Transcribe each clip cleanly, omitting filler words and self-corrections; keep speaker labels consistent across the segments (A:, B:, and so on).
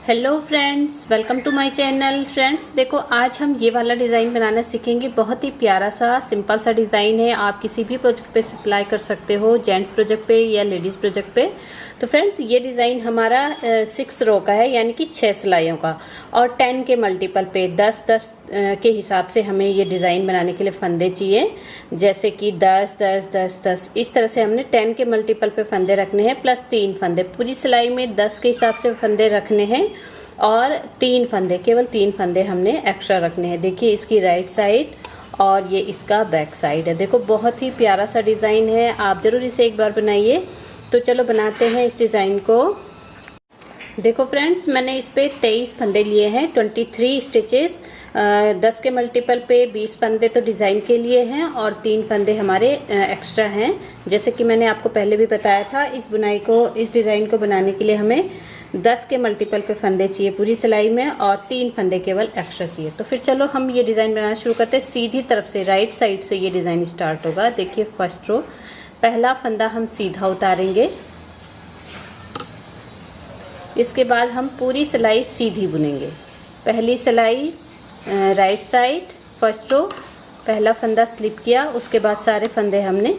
A: Hello friends, welcome to my channel. Friends देखो, आज हम ये वाला डिज़ाइन बनाना सीखेंगे। बहुत ही प्यारा सा सिंपल सा डिज़ाइन है। आप किसी भी प्रोजेक्ट पे अप्लाई कर सकते हो, जेंट्स प्रोजेक्ट पे या लेडीज़ प्रोजेक्ट पे। तो फ्रेंड्स ये डिज़ाइन हमारा 6 रो का है, यानी कि 6 सिलाइयों का, और 10 के मल्टीपल पे 10-10 के हिसाब से हमें ये डिज़ाइन बनाने के लिए फंदे चाहिए। जैसे कि 10-10-10-10 इस तरह से हमने 10 के मल्टीपल पे फंदे रखने हैं, प्लस 3 फंदे। पूरी सिलाई में 10 के हिसाब से फंदे रखने हैं और 3 फंदे, केवल 3 फंदे हमने एक्स्ट्रा रखने हैं। देखिए इसकी राइट साइड और ये इसका बैक साइड है। देखो बहुत ही प्यारा सा डिज़ाइन है, आप ज़रूर इसे एक बार बनाइए। तो चलो बनाते हैं इस डिज़ाइन को। देखो फ्रेंड्स, मैंने इस पे 23 फंदे लिए हैं, 23 स्टिचेस। 10 के मल्टीपल पे 20 फंदे तो डिज़ाइन के लिए हैं और 3 फंदे हमारे एक्स्ट्रा हैं। जैसे कि मैंने आपको पहले भी बताया था, इस बुनाई को, इस डिज़ाइन को बनाने के लिए हमें 10 के मल्टीपल पे फंदे चाहिए पूरी सिलाई में और 3 फंदे केवल एक्स्ट्रा चाहिए। तो फिर चलो हम ये डिज़ाइन बनाना शुरू करते हैं। सीधी तरफ से, राइट साइड से ये डिज़ाइन स्टार्ट होगा। देखिए फर्स्ट रो, पहला फंदा हम सीधा उतारेंगे। इसके बाद हम पूरी सिलाई सीधी बुनेंगे। पहली सिलाई राइट साइड, फर्स्ट रो, पहला फंदा स्लिप किया, उसके बाद सारे फंदे हमने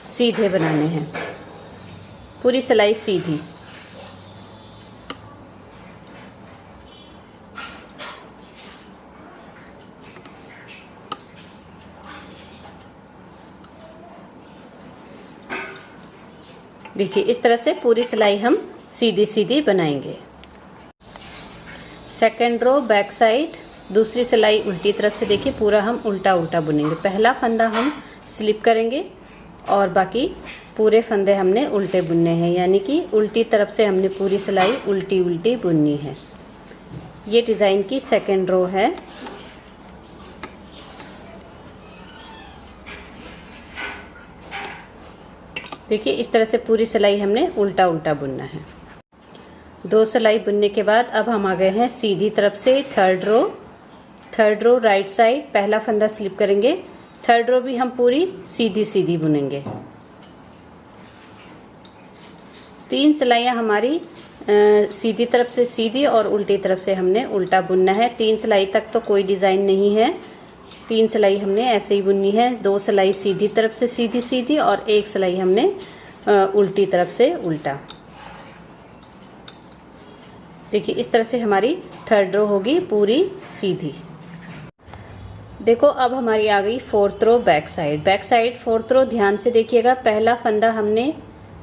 A: सीधे बनाने हैं, पूरी सिलाई सीधी। देखिए इस तरह से पूरी सिलाई हम सीधी सीधी बनाएंगे। सेकंड रो बैक साइड, दूसरी सिलाई उल्टी तरफ से। देखिए पूरा हम उल्टा उल्टा बुनेंगे। पहला फंदा हम स्लिप करेंगे और बाकी पूरे फंदे हमने उल्टे बुनने हैं, यानी कि उल्टी तरफ से हमने पूरी सिलाई उल्टी उल्टी बुननी है। ये डिज़ाइन की सेकंड रो है। देखिए इस तरह से पूरी सिलाई हमने उल्टा उल्टा बुनना है। 2 सिलाई बुनने के बाद अब हम आ गए हैं सीधी तरफ से third row. Third row right side, पहला फंदा स्लिप करेंगे। थर्ड रो भी हम पूरी सीधी सीधी बुनेंगे। 3 सिलाइयाँ हमारी सीधी तरफ से सीधी और उल्टी तरफ से हमने उल्टा बुनना है। 3 सिलाई तक तो कोई डिज़ाइन नहीं है, 3 सिलाई हमने ऐसे ही बुननी है। 2 सिलाई सीधी तरफ से सीधी सीधी और 1 सिलाई हमने उल्टी तरफ से उल्टा। देखिए इस तरह से हमारी थर्ड रो होगी पूरी सीधी। देखो अब हमारी आ गई fourth row back side. Back side fourth row, ध्यान से देखिएगा। पहला फंदा हमने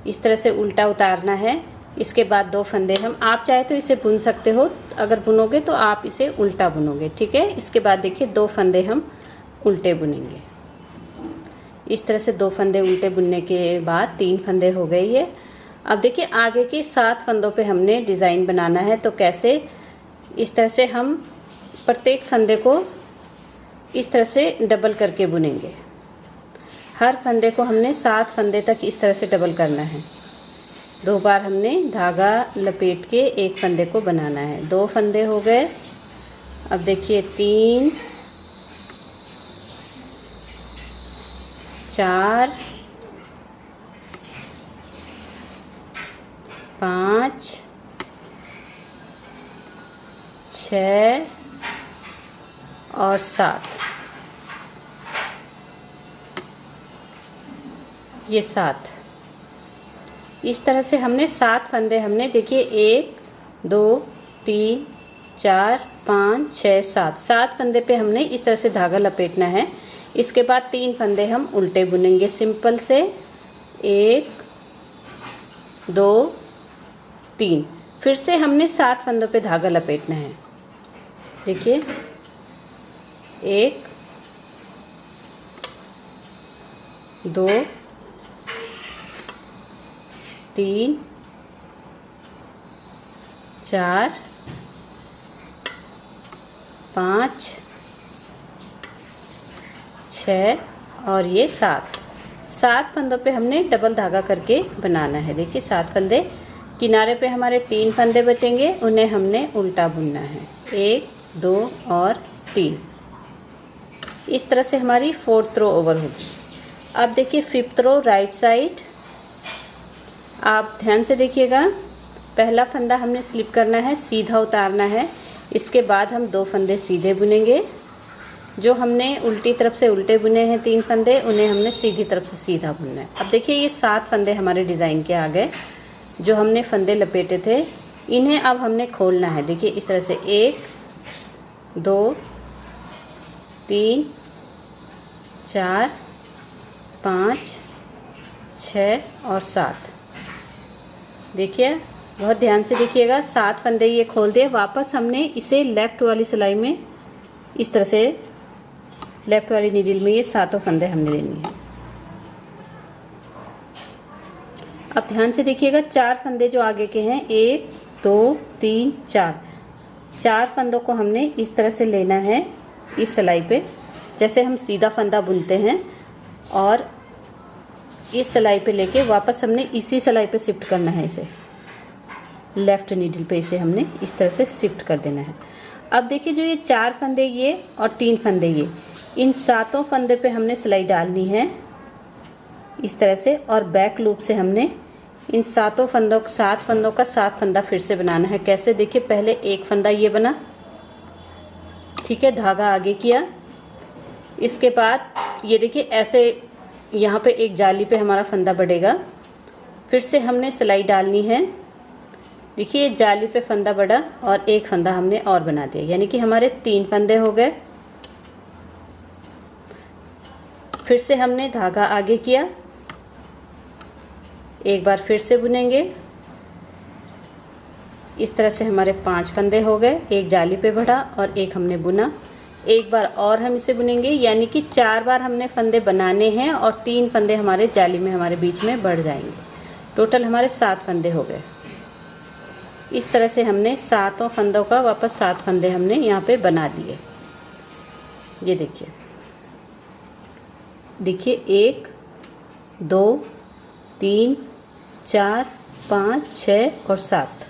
A: इस तरह से उल्टा उतारना है। इसके बाद 2 फंदे हम, आप चाहे तो इसे बुन सकते हो, अगर बुनोगे तो आप इसे उल्टा बुनोगे, ठीक है। इसके बाद देखिए 2 फंदे हम उल्टे बुनेंगे। इस तरह से 2 फंदे उल्टे बुनने के बाद 3 फंदे हो गए ये। अब देखिए आगे के 7 फंदों पे हमने डिज़ाइन बनाना है। तो कैसे, इस तरह से हम प्रत्येक फंदे को इस तरह से डबल करके बुनेंगे। हर फंदे को हमने 7 फंदे तक इस तरह से डबल करना है। 2 बार हमने धागा लपेट के एक फंदे को बनाना है। 2 फंदे हो गए। अब देखिए 3, 4, 5, 6 और 7। ये 7, इस तरह से हमने 7 फंदे हमने, देखिए 1 2 3 4 5 6 7, 7 फंदे पे हमने इस तरह से धागा लपेटना है। इसके बाद 3 फंदे हम उल्टे बुनेंगे सिंपल से। 1 2 3, फिर से हमने 7 फंदों पे धागा लपेटना है। देखिए 1 2 3 4 5 6 और ये 7 फंदों पे हमने डबल धागा करके बनाना है। देखिए 7 फंदे, किनारे पे हमारे 3 फंदे बचेंगे, उन्हें हमने उल्टा बुनना है। 1 2 और 3। इस तरह से हमारी 4th रो ओवर होगी। अब देखिए 5th रो राइट साइड, आप ध्यान से देखिएगा। पहला फंदा हमने स्लिप करना है, सीधा उतारना है। इसके बाद हम 2 फंदे सीधे बुनेंगे। जो हमने उल्टी तरफ से उल्टे बुने हैं 3 फंदे, उन्हें हमने सीधी तरफ से सीधा बुनना है। अब देखिए ये 7 फंदे हमारे डिज़ाइन के आ गए। जो हमने फंदे लपेटे थे इन्हें अब हमने खोलना है। देखिए इस तरह से 1 2 3 4 5 6 और 7। देखिए बहुत ध्यान से देखिएगा, 7 फंदे ये खोल दिए। वापस हमने इसे लेफ़्ट वाली सिलाई में इस तरह से लेफ़्ट वाली नीडल में ये 7 फंदे हमने लेनी है। अब ध्यान से देखिएगा, 4 फंदे जो आगे के हैं 1 2 3 4 फंदों को हमने इस तरह से लेना है इस सिलाई पे, जैसे हम सीधा फंदा बुनते हैं, और इस सिलाई पे लेके वापस हमने इसी सिलाई पे शिफ्ट करना है। इसे लेफ़्ट नीडल पे इसे हमने इस तरह से शिफ्ट कर देना है। अब देखिए जो ये 4 फंदे ये और 3 फंदे ये, इन 7 फंदे पे हमने सिलाई डालनी है इस तरह से, और बैक लूप से हमने इन 7 फंदों का 7 फंदा फिर से बनाना है। कैसे? देखिए पहले एक फंदा ये बना, ठीक है, धागा आगे किया। इसके बाद ये देखिए ऐसे यहाँ पे एक जाली पे हमारा फंदा बढ़ेगा, फिर से हमने सिलाई डालनी है। देखिए जाली पे फंदा बढ़ा और एक फंदा हमने और बना दिया, यानी कि हमारे 3 फंदे हो गए। फिर से हमने धागा आगे किया, एक बार फिर से बुनेंगे। इस तरह से हमारे 5 फंदे हो गए, एक जाली पे बढ़ा और एक हमने बुना। एक बार और हम इसे बुनेंगे, यानी कि 4 बार हमने फंदे बनाने हैं और 3 फंदे हमारे जाली में हमारे बीच में बढ़ जाएंगे। टोटल हमारे 7 फंदे हो गए। इस तरह से हमने 7 फंदों का वापस 7 फंदे हमने यहाँ पे बना दिए। ये देखिए 1 2 3 4 5 6 और 7।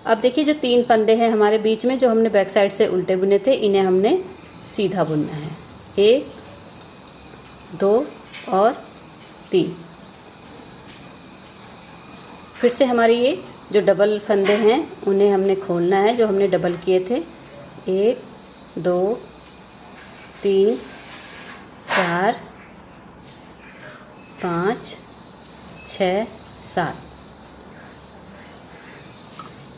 A: अब देखिए जो 3 फंदे हैं हमारे बीच में, जो हमने बैक साइड से उल्टे बुने थे, इन्हें हमने सीधा बुनना है। 1 2 और 3। फिर से हमारे ये जो डबल फंदे हैं उन्हें हमने खोलना है, जो हमने डबल किए थे। 1 2 3 4 5 6 7।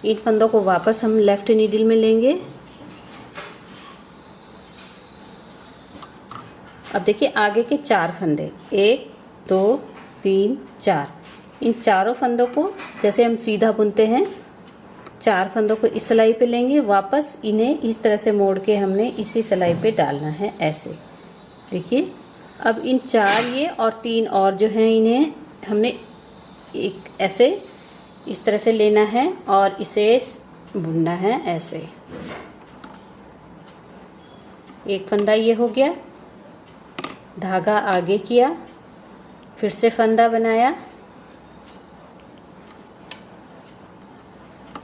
A: इन फंदों को वापस हम लेफ़्ट नीडल में लेंगे। अब देखिए आगे के 4 फंदे 1 2 3 4, इन चारों फंदों को जैसे हम सीधा बुनते हैं, 4 फंदों को इस सिलाई पे लेंगे, वापस इन्हें इस तरह से मोड़ के हमने इसी सिलाई पे डालना है ऐसे। देखिए अब इन 4 ये और 3 और जो हैं इन्हें हमने एक ऐसे इस तरह से लेना है और इसे बुनना है ऐसे। एक फंदा ये हो गया, धागा आगे किया, फिर से फंदा बनाया,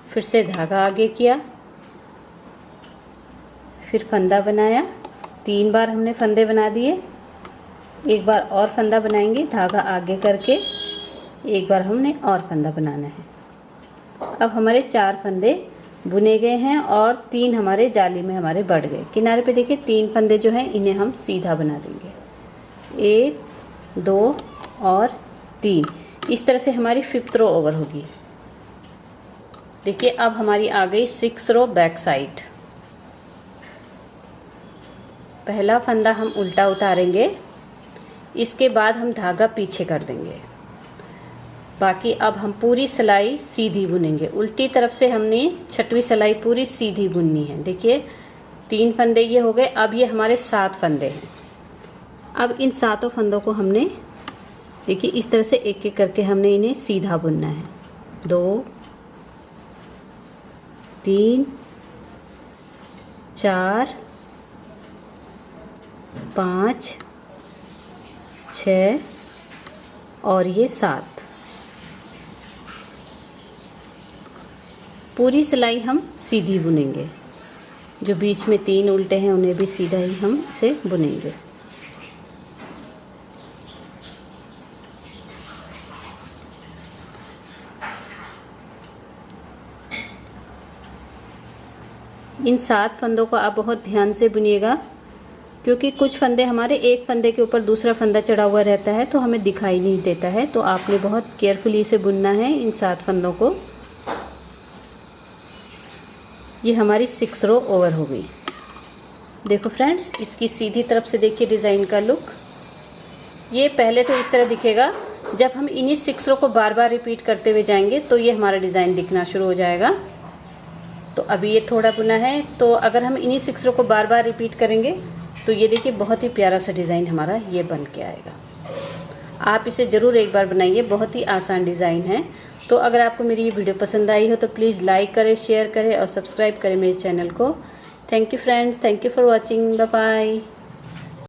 A: फिर से धागा आगे किया, फिर फंदा बनाया। 3 बार हमने फंदे बना दिए। एक बार और फंदा बनाएंगे धागा आगे करके, एक बार हमने और फंदा बनाना है। अब हमारे 4 फंदे बुने गए हैं और 3 हमारे जाली में हमारे बढ़ गए। किनारे पे देखिए 3 फंदे जो हैं इन्हें हम सीधा बना देंगे। 1 2 और 3। इस तरह से हमारी 5th रो ओवर होगी। देखिए अब हमारी आ गई 6 रो बैक साइड। पहला फंदा हम उल्टा उतारेंगे, इसके बाद हम धागा पीछे कर देंगे। बाकी अब हम पूरी सिलाई सीधी बुनेंगे। उल्टी तरफ से हमने 6वीं सिलाई पूरी सीधी बुननी है। देखिए 3 फंदे ये हो गए, अब ये हमारे 7 फंदे हैं। अब इन 7 फंदों को हमने देखिए इस तरह से एक एक करके हमने इन्हें सीधा बुनना है। 2 3 4 5 6 और ये 7। पूरी सिलाई हम सीधी बुनेंगे। जो बीच में 3 उल्टे हैं उन्हें भी सीधा ही हम इसे बुनेंगे। इन 7 फंदों को आप बहुत ध्यान से बुनिएगा, क्योंकि कुछ फंदे हमारे एक फंदे के ऊपर दूसरा फंदा चढ़ा हुआ रहता है तो हमें दिखाई नहीं देता है। तो आपने बहुत केयरफुली से बुनना है इन 7 फंदों को। ये हमारी 6 रो ओवर हो गई। देखो फ्रेंड्स, इसकी सीधी तरफ से देखिए डिज़ाइन का लुक। ये पहले तो इस तरह दिखेगा, जब हम इन्हीं 6 रो को बार बार रिपीट करते हुए जाएंगे तो ये हमारा डिज़ाइन दिखना शुरू हो जाएगा। तो अभी ये थोड़ा बुना है, तो अगर हम इन्हीं 6 रो को बार बार रिपीट करेंगे तो ये देखिए बहुत ही प्यारा सा डिज़ाइन हमारा ये बन के आएगा। आप इसे ज़रूर एक बार बनाइए, बहुत ही आसान डिज़ाइन है। तो अगर आपको मेरी ये वीडियो पसंद आई हो तो प्लीज़ लाइक करें, शेयर करें और सब्सक्राइब करें मेरे चैनल को। Thank you friends, thank you for watching, bye bye.